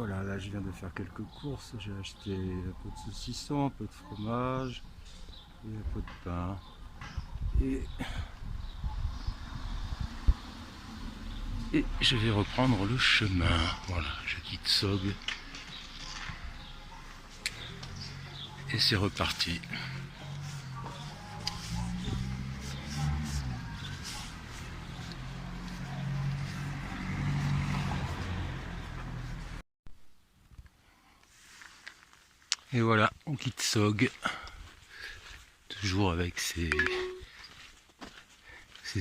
Voilà, là je viens de faire quelques courses. J'ai acheté un peu de saucisson, un peu de fromage et un peu de pain. Et je vais reprendre le chemin. Voilà, je quitte Sog. Et c'est reparti. Et voilà, on quitte Sog. Toujours avec ces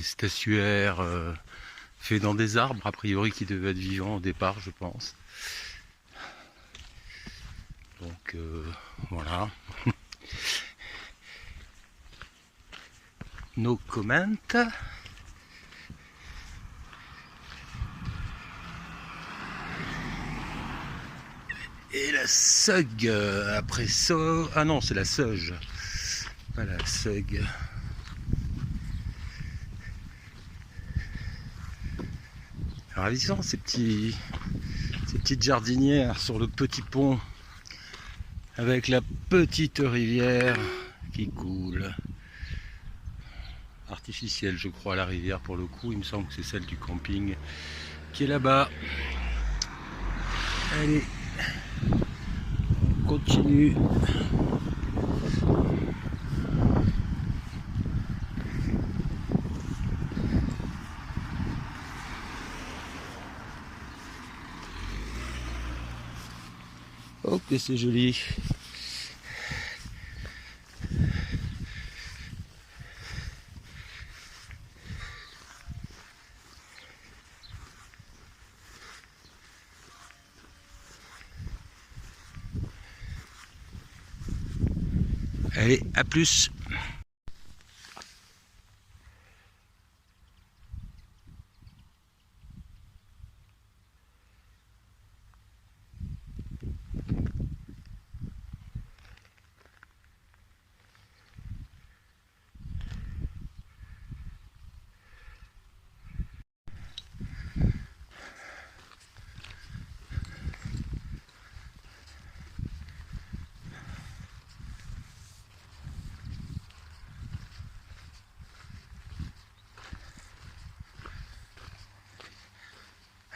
statuaires faits dans des arbres, a priori qui devaient être vivants au départ, je pense. Donc voilà. No comment. Et la Sug, après ça... Ah non, c'est la Seuge. Pas la Sug. Ravissant ces petites jardinières sur le petit pont avec la petite rivière qui coule. Artificielle, je crois, la rivière pour le coup. Il me semble que c'est celle du camping qui est là-bas. Allez, on continue. Oh, que c'est joli. Allez, à plus.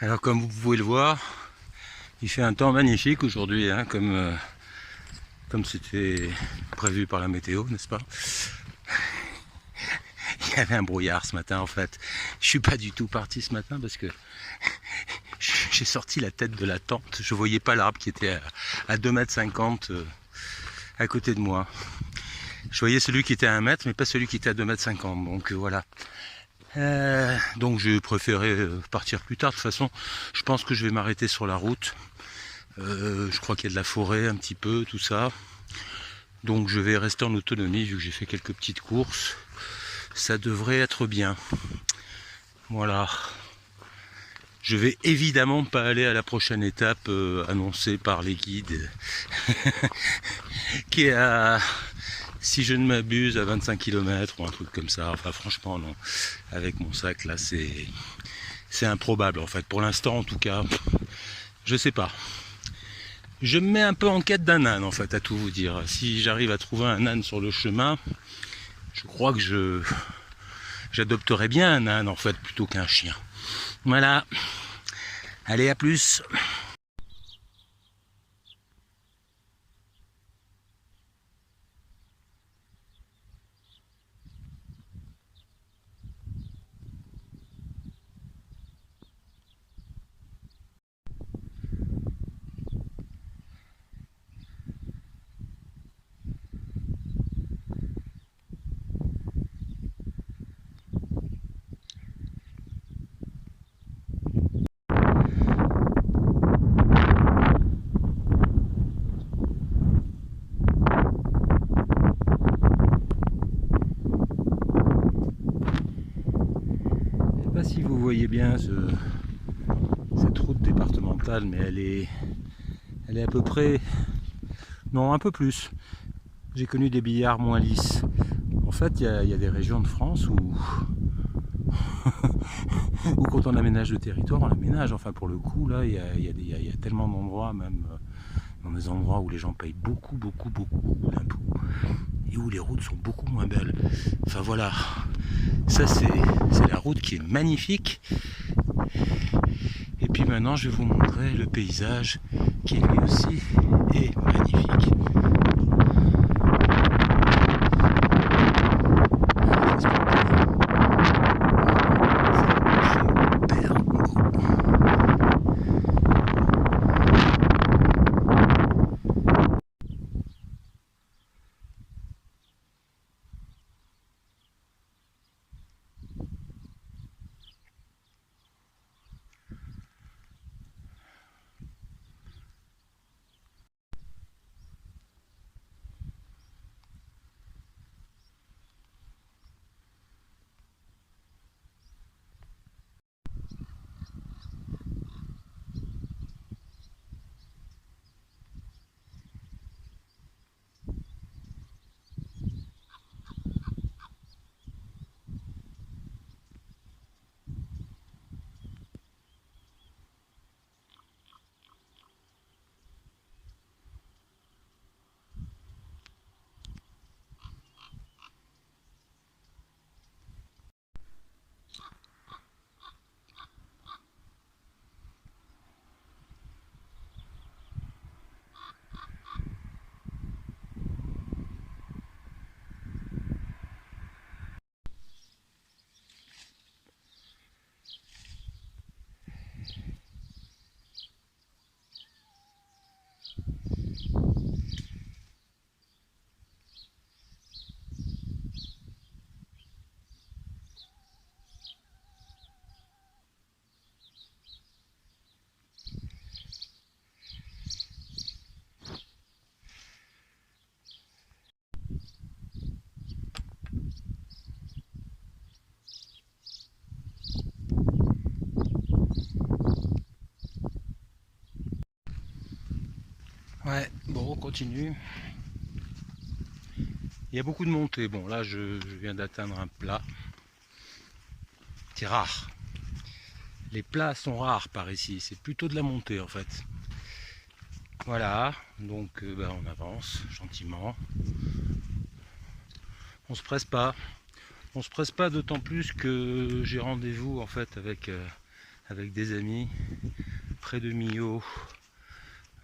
Alors comme vous pouvez le voir, il fait un temps magnifique aujourd'hui, hein, comme c'était prévu par la météo, n'est-ce pas? Il y avait un brouillard ce matin en fait. Je suis pas du tout parti ce matin parce que j'ai sorti la tête de la tente. Je voyais pas l'arbre qui était à 2,50 m à côté de moi. Je voyais celui qui était à 1 mètre, mais pas celui qui était à 2,50 m. Donc voilà. Donc j'ai préféré partir plus tard. De toute façon, je pense que je vais m'arrêter sur la route. Je crois qu'il y a de la forêt un petit peu, tout ça. Donc je vais rester en autonomie vu que j'ai fait quelques petites courses. Ça devrait être bien. Voilà. Je vais évidemment pas aller à la prochaine étape annoncée par les guides, qui est à, si je ne m'abuse, à 25 km ou un truc comme ça. Enfin franchement non. Avec mon sac là, c'est improbable en fait. Pour l'instant en tout cas, je sais pas. Je me mets un peu en quête d'un âne en fait, à tout vous dire. Si j'arrive à trouver un âne sur le chemin, je crois que j'adopterais bien un âne en fait plutôt qu'un chien. Voilà. Allez, à plus. Je ne sais pas si vous voyez bien cette route départementale, mais elle est à peu près, non un peu plus. J'ai connu des billards moins lisses. En fait, il y a des régions de France où ou quand on aménage le territoire, on l'aménage. Enfin, pour le coup, là, il y a tellement d'endroits, même dans des endroits où les gens payent beaucoup d'impôts et où les routes sont beaucoup moins belles. Enfin voilà, ça c'est la route qui est magnifique. Et puis maintenant, je vais vous montrer le paysage qui lui aussi est magnifique. Ouais, bon, on continue. Il y a beaucoup de montées. Bon, là, je viens d'atteindre un plat. C'est rare. Les plats sont rares par ici. C'est plutôt de la montée, en fait. Voilà, donc on avance gentiment. On se presse pas. On se presse pas, d'autant plus que j'ai rendez-vous en fait avec des amis près de Millau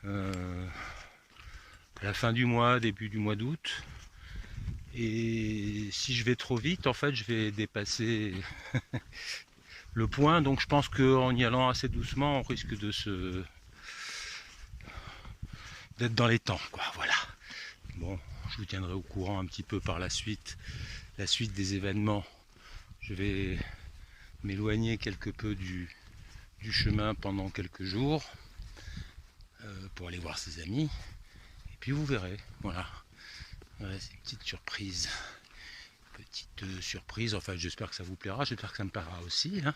à la fin du mois, début du mois d'août. Et si je vais trop vite, en fait, je vais dépasser le point. Donc je pense qu'en y allant assez doucement, on risque d'être dans les temps, quoi. Voilà. Bon, je vous tiendrai au courant un petit peu par la suite des événements. Je vais m'éloigner quelque peu du chemin pendant quelques jours pour aller voir ses amis. Et puis vous verrez, voilà. Ouais, c'est une petite surprise. Petite surprise, enfin j'espère que ça vous plaira, j'espère que ça me plaira aussi. Hein.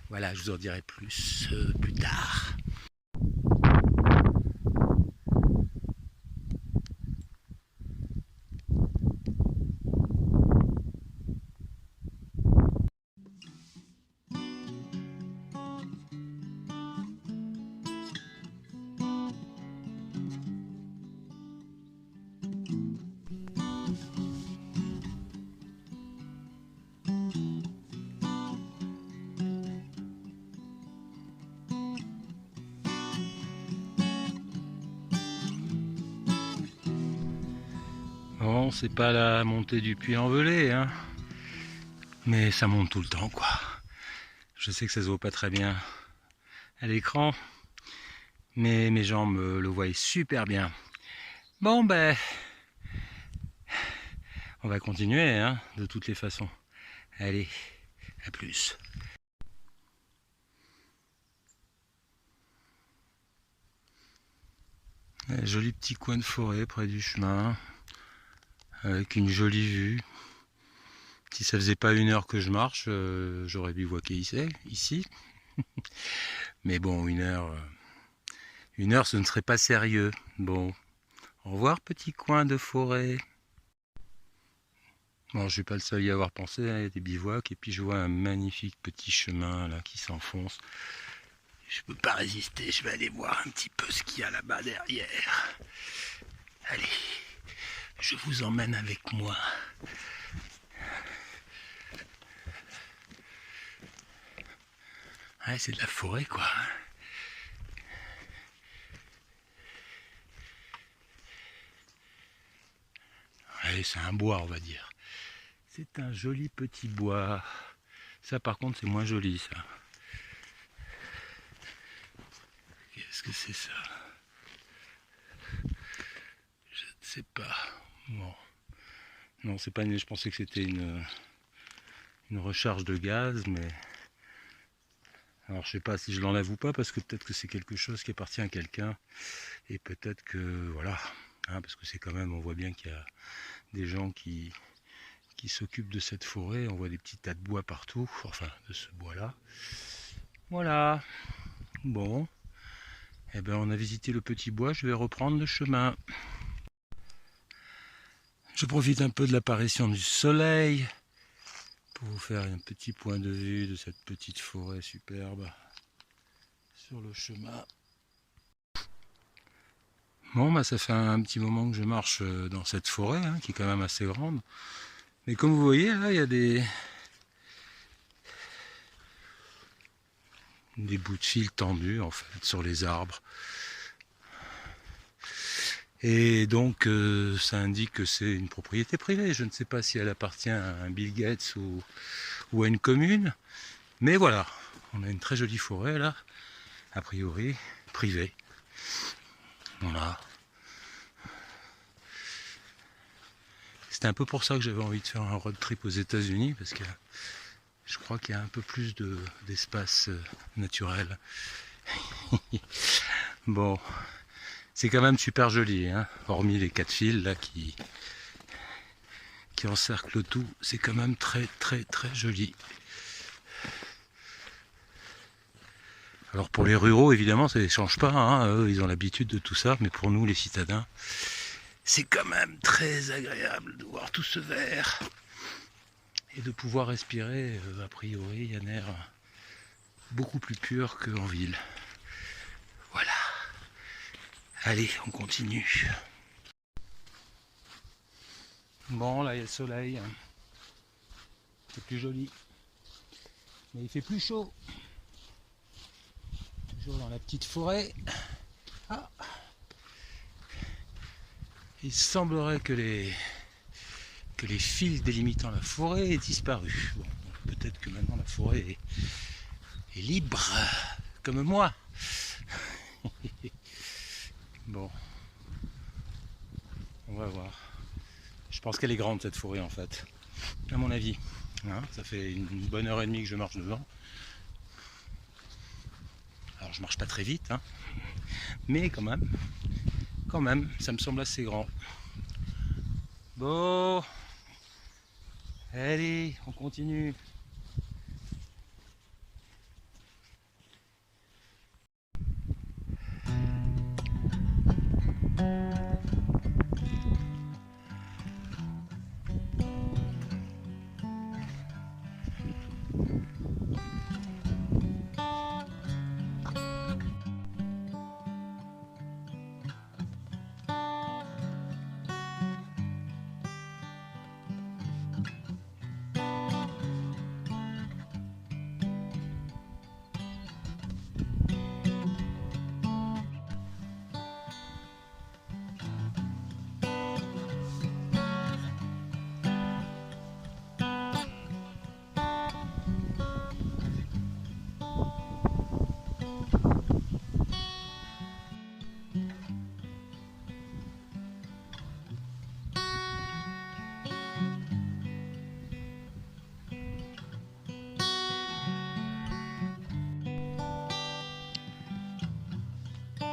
Voilà, je vous en dirai plus tard. Bon, c'est pas la montée du Puy-en-Velay, hein, mais ça monte tout le temps, quoi. Je sais que ça se voit pas très bien à l'écran, mais mes jambes le voient super bien. Bon, on va continuer, hein, de toutes les façons. Allez, à plus. Un joli petit coin de forêt près du chemin, avec une jolie vue. Si ça faisait pas 1 heure que je marche, j'aurais bivouaqué ici. Mais bon, 1 heure, ce ne serait pas sérieux. Bon, au revoir petit coin de forêt. Bon, je suis pas le seul à y avoir pensé, hein, il y a des bivouacs, et puis je vois un magnifique petit chemin là qui s'enfonce. Je peux pas résister, je vais aller voir un petit peu ce qu'il y a là-bas derrière. Allez, je vous emmène avec moi. Ouais, c'est de la forêt quoi. Ouais, c'est un bois on va dire. C'est un joli petit bois. Ça par contre c'est moins joli ça. Qu'est-ce que c'est ça? Je ne sais pas. Bon. Non, c'est pas une. Je pensais que c'était une recharge de gaz, mais. Alors je sais pas si je l'enlève ou pas, parce que peut-être que c'est quelque chose qui appartient à quelqu'un. Et peut-être que. Voilà. Hein, parce que c'est quand même. On voit bien qu'il y a des gens qui s'occupent de cette forêt. On voit des petits tas de bois partout. Enfin, de ce bois-là. Voilà. Bon. Eh ben on a visité le petit bois. Je vais reprendre le chemin. Je profite un peu de l'apparition du soleil pour vous faire un petit point de vue de cette petite forêt superbe sur le chemin. Bon, bah ça fait un petit moment que je marche dans cette forêt, hein, qui est quand même assez grande. Mais comme vous voyez, là, il y a des bouts de fil tendus, en fait, sur les arbres. Et donc, ça indique que c'est une propriété privée. Je ne sais pas si elle appartient à un Bill Gates ou à une commune. Mais voilà, on a une très jolie forêt, là, a priori, privée. Voilà. C'était un peu pour ça que j'avais envie de faire un road trip aux États-Unis, parce que je crois qu'il y a un peu plus d'espace naturel. Bon, c'est quand même super joli, hein, hormis les 4 fils là qui encerclent tout, c'est quand même très très très joli. Alors pour les ruraux, évidemment, ça ne change pas, hein, eux, ils ont l'habitude de tout ça, mais pour nous, les citadins, c'est quand même très agréable de voir tout ce vert et de pouvoir respirer, a priori, un air beaucoup plus pur qu'en ville. Voilà. Allez, on continue. Bon, là, il y a le soleil. C'est plus joli. Mais il fait plus chaud. Toujours dans la petite forêt. Ah. Il semblerait que les fils délimitant la forêt aient disparu. Bon, peut-être que maintenant la forêt est libre, comme moi. Bon, on va voir. Je pense qu'elle est grande cette forêt en fait, à mon avis. Hein, ça fait une bonne heure et demie que je marche devant. Alors je marche pas très vite, hein, mais quand même, ça me semble assez grand. Bon, allez, on continue.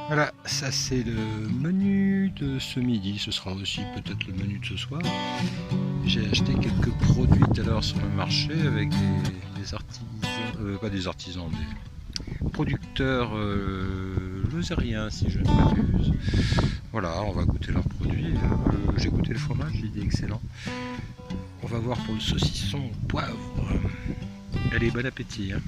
Voilà, ça c'est le menu de ce midi, ce sera aussi peut-être le menu de ce soir. J'ai acheté quelques produits tout à l'heure sur le marché avec des artisans, pas des artisans, des producteurs lozériens si je ne m'abuse. Voilà, on va goûter leurs produits. J'ai goûté le fromage, il est excellent. On va voir pour le saucisson au poivre. Allez, bon appétit. Hein.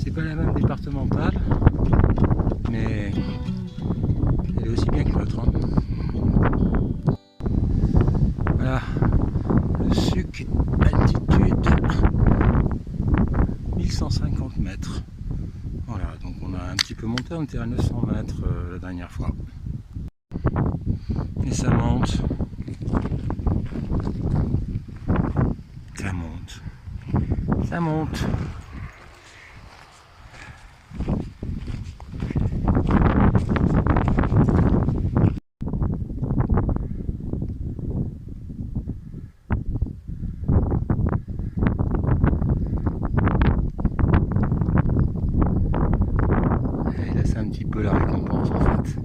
C'est pas la même départementale, mais elle est aussi bien que l'autre. Hein. Voilà, le Suc, altitude 1150 mètres. Voilà, donc on a un petit peu monté, on était à 900 mètres la dernière fois. Et ça monte. Ça monte. Ça monte. C'est un petit peu la récompense en fait.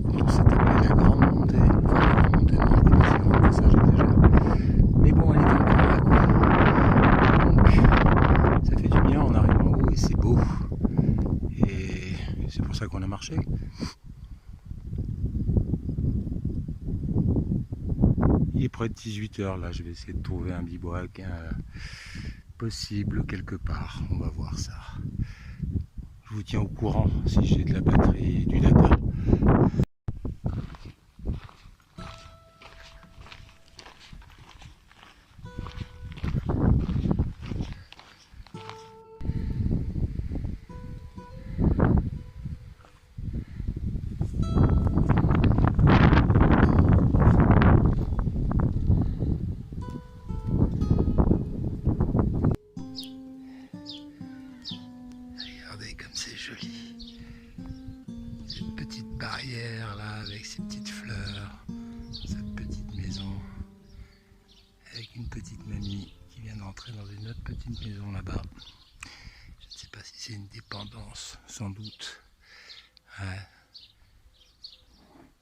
Quand on s'est tapé la grande montée, enfin la grande montée non, elle était pas si grande que ça, j'exagère. Mais bon, elle est encore là quoi. Donc ça fait du bien, on arrive en haut et c'est beau. Et c'est pour ça qu'on a marché. Il est près de 18 h là, je vais essayer de trouver un bivouac possible quelque part, on va voir ça. Je vous tiens au courant si j'ai de la batterie et du data. Regardez comme c'est joli. Cette petite barrière là avec ses petites fleurs, cette petite maison avec une petite mamie qui vient d'entrer dans une autre petite maison là-bas. Je ne sais pas si c'est une dépendance, sans doute. Ouais.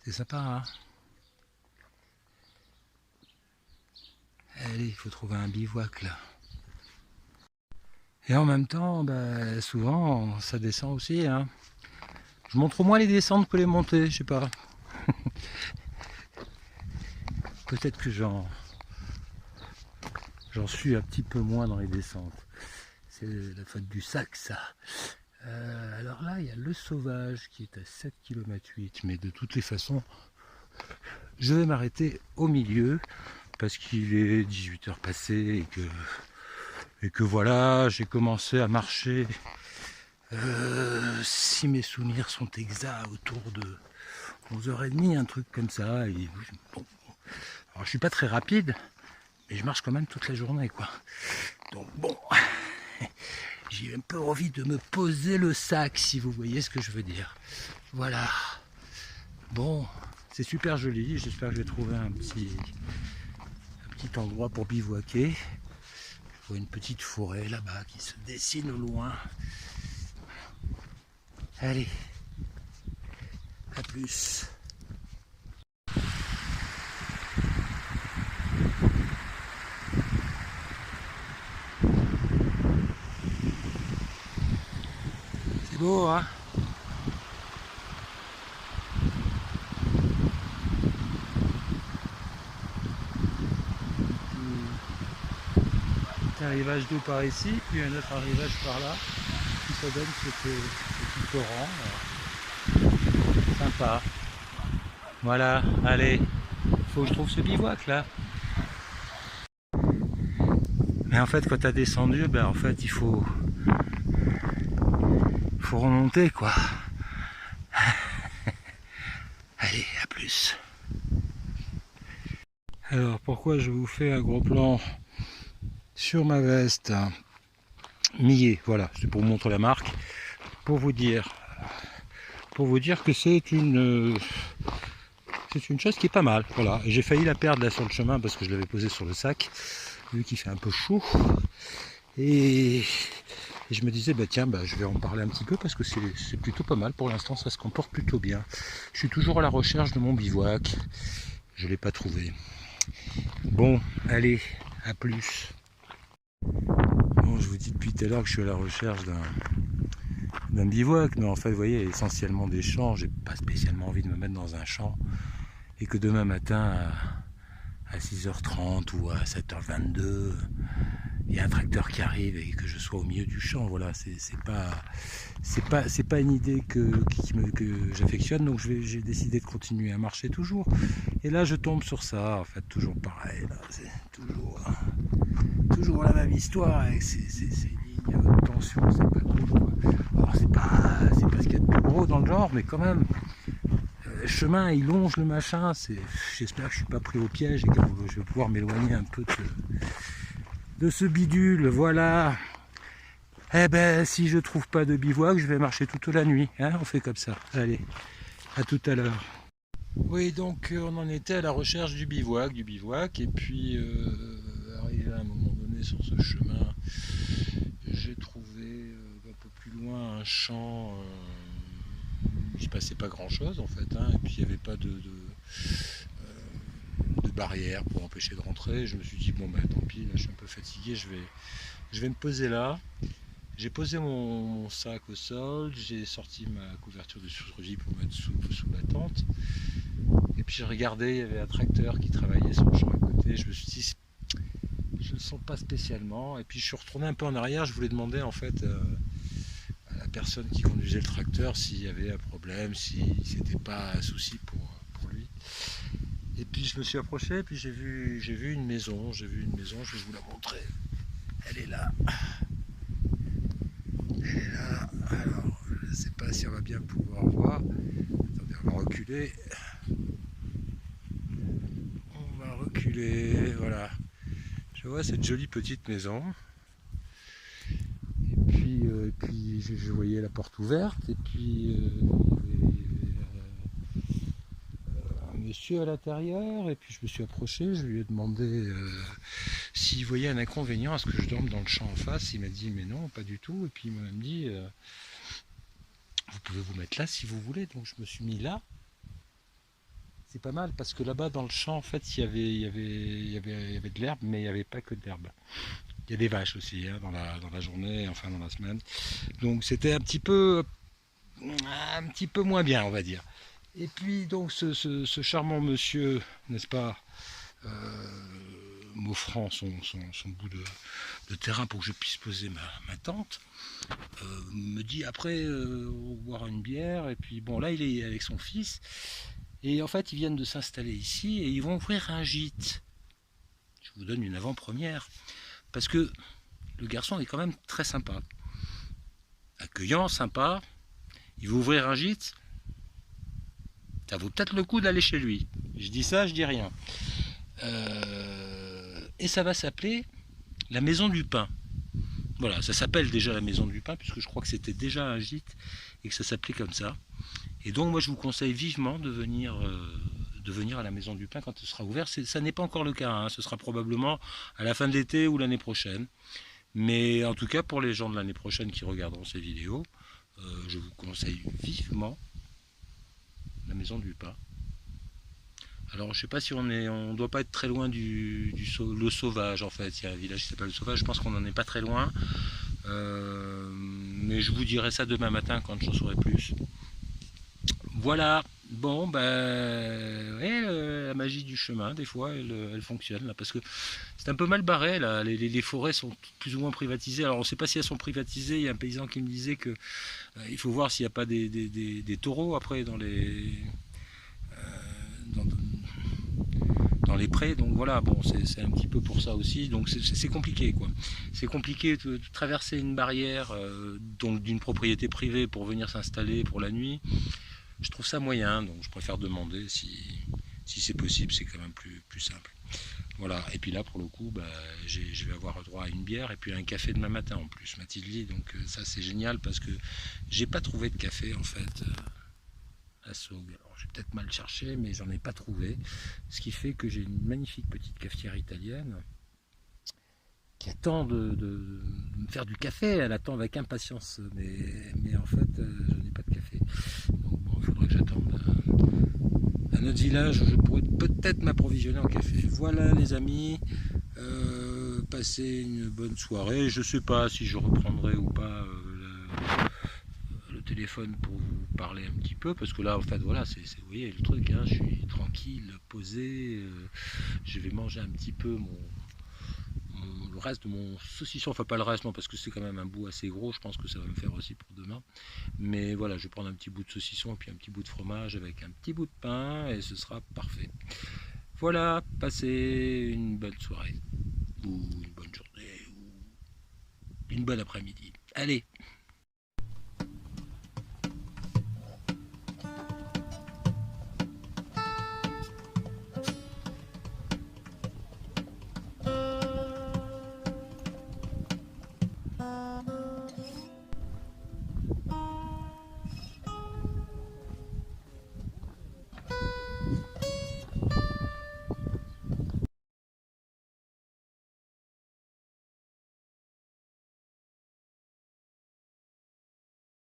C'est sympa, hein? Allez, il faut trouver un bivouac là. Et en même temps, bah, souvent, ça descend aussi. Hein. Je montre moins les descentes que les montées, je sais pas. Peut-être que j'en suis un petit peu moins dans les descentes. C'est la faute du sac, ça. Alors là, il y a le Sauvage qui est à 7 km 8, mais de toutes les façons, je vais m'arrêter au milieu parce qu'il est 18 h passées et que voilà, j'ai commencé à marcher, si mes souvenirs sont exacts, autour de 11 h 30, un truc comme ça. Et bon, alors je suis pas très rapide, mais je marche quand même toute la journée, quoi. Donc bon, j'ai un peu envie de me poser le sac, si vous voyez ce que je veux dire. Voilà. Bon, c'est super joli. J'espère que je vais trouver un petit endroit pour bivouaquer. Je vois une petite forêt là-bas qui se dessine au loin. Allez, à plus. C'est beau, hein? Un arrivage d'eau par ici, puis un autre arrivage par là, qui ça donne ce petit torrent. Sympa. Voilà, allez, faut que je trouve ce bivouac là. Mais en fait, quand tu as descendu, ben en fait, il faut remonter, quoi. Allez, à plus. Alors pourquoi je vous fais un gros plan sur ma veste Millet, voilà, c'est pour vous montrer la marque, pour vous dire que c'est une chose qui est pas mal, voilà. J'ai failli la perdre là sur le chemin parce que je l'avais posée sur le sac, vu qu'il fait un peu chaud. Et je me disais, bah tiens, je vais en parler un petit peu parce que c'est plutôt pas mal. Pour l'instant, ça se comporte plutôt bien. Je suis toujours à la recherche de mon bivouac. Je ne l'ai pas trouvé. Bon, allez, à plus. Bon, je vous dis depuis tout à l'heure que je suis à la recherche d'un bivouac, mais en fait, vous voyez, essentiellement des champs. J'ai pas spécialement envie de me mettre dans un champ. Et que demain matin, à 6h30 ou à 7h22, il y a un tracteur qui arrive et que je sois au milieu du champ. Voilà, c'est pas une idée que j'affectionne, donc j'ai décidé de continuer à marcher toujours. Et là, je tombe sur ça, en fait, toujours pareil. Là, c'est toujours la même histoire avec ces lignes à haute tension, c'est pas cool, quoi. Alors, c'est pas ce qu'il y a de plus gros dans le genre, mais quand même. Le chemin il longe le machin, j'espère que je suis pas pris au piège et que je vais pouvoir m'éloigner un peu de ce bidule, voilà. Eh ben si je trouve pas de bivouac, je vais marcher toute la nuit, hein, on fait comme ça. Allez, à tout à l'heure. Oui, donc on en était à la recherche du bivouac, et puis arrivé à un moment donné sur ce chemin, j'ai trouvé un peu plus loin un champ. Il se passait pas grand chose en fait, hein, et puis il n'y avait pas de barrière pour empêcher de rentrer. Je me suis dit bon tant pis, là je suis un peu fatigué, je vais me poser là. J'ai posé mon sac au sol, j'ai sorti ma couverture de survie pour mettre sous la tente, et puis j'ai regardé, il y avait un tracteur qui travaillait sur le champ à côté. Je me suis dit je ne le sens pas spécialement, et puis je suis retourné un peu en arrière. Je voulais demander en fait à la personne qui conduisait le tracteur s'il y avait un problème, si c'était pas un souci pour lui. Et puis je me suis approché, et puis j'ai vu une maison, je vais vous la montrer. Elle est là. Alors je ne sais pas si on va bien pouvoir voir. Attendez, on va reculer, voilà. Je vois cette jolie petite maison. Et puis je voyais la porte ouverte, et puis un monsieur à l'intérieur, et puis je me suis approché, je lui ai demandé s'il voyait un inconvénient à ce que je dorme dans le champ en face. Il m'a dit mais non, pas du tout, et puis il m'a même dit vous pouvez vous mettre là si vous voulez. Donc je me suis mis là. C'est pas mal parce que là-bas dans le champ en fait il y avait de l'herbe, mais il n'y avait pas que de l'herbe. Il y a des vaches aussi hein, dans la journée, enfin dans la semaine. Donc c'était un petit peu moins bien, on va dire. Et puis donc ce charmant monsieur, n'est-ce pas, m'offrant son bout de terrain pour que je puisse poser ma tente, me dit après boire une bière. Et puis bon là il est avec son fils. Et en fait ils viennent de s'installer ici et ils vont ouvrir un gîte. Je vous donne une avant-première. Parce que le garçon est quand même très sympa. Accueillant, sympa. Il veut ouvrir un gîte. Ça vaut peut-être le coup d'aller chez lui. Je dis ça, je dis rien. Et ça va s'appeler la Maison du Pain. Voilà, ça s'appelle déjà la Maison du Pain, puisque je crois que c'était déjà un gîte et que ça s'appelait comme ça. Et donc moi je vous conseille vivement de venir à la Maison du Pain quand ce sera ouvert. Ça n'est pas encore le cas, hein. Ce sera probablement à la fin de l'été ou l'année prochaine. Mais en tout cas pour les gens de l'année prochaine qui regarderont ces vidéos, je vous conseille vivement la Maison du Pain. Alors je sais pas si on doit pas être très loin le Sauvage en fait. Il y a un village qui s'appelle le Sauvage, je pense qu'on n'en est pas très loin. Mais je vous dirai ça demain matin quand j'en saurai plus. Voilà, bon ouais, la magie du chemin, des fois elle fonctionne là, parce que c'est un peu mal barré là, les forêts sont plus ou moins privatisées. Alors on ne sait pas si elles sont privatisées. Il y a un paysan qui me disait que il faut voir s'il n'y a pas des taureaux après dans dans les prés. Donc voilà, bon c'est un petit peu pour ça aussi. Donc c'est compliqué quoi. C'est compliqué de traverser une barrière donc d'une propriété privée pour venir s'installer pour la nuit. Je trouve ça moyen, donc je préfère demander si Si c'est possible, c'est quand même plus simple. Voilà, et puis là pour le coup, je vais avoir droit à une bière et puis un café demain matin en plus, Mathilde lit, donc ça c'est génial parce que j'ai pas trouvé de café en fait à Saugues. Alors j'ai peut-être mal cherché, mais j'en ai pas trouvé, ce qui fait que j'ai une magnifique petite cafetière italienne qui attend de me faire du café, elle attend avec impatience, mais en fait je n'ai pas de café, donc bon, il faudrait que j'attende. À notre village, je pourrais peut-être m'approvisionner en café. Voilà les amis, passez une bonne soirée. Je ne sais pas si je reprendrai ou pas le téléphone pour vous parler un petit peu, parce que là en fait voilà, vous voyez le truc, hein, je suis tranquille, posé, je vais manger un petit peu le reste de mon saucisson, enfin pas le reste non, parce que c'est quand même un bout assez gros, je pense que ça va me faire aussi pour demain, mais voilà, je vais prendre un petit bout de saucisson et puis un petit bout de fromage avec un petit bout de pain et ce sera parfait. Voilà, passez une bonne soirée ou une bonne journée ou une bonne après-midi. Allez!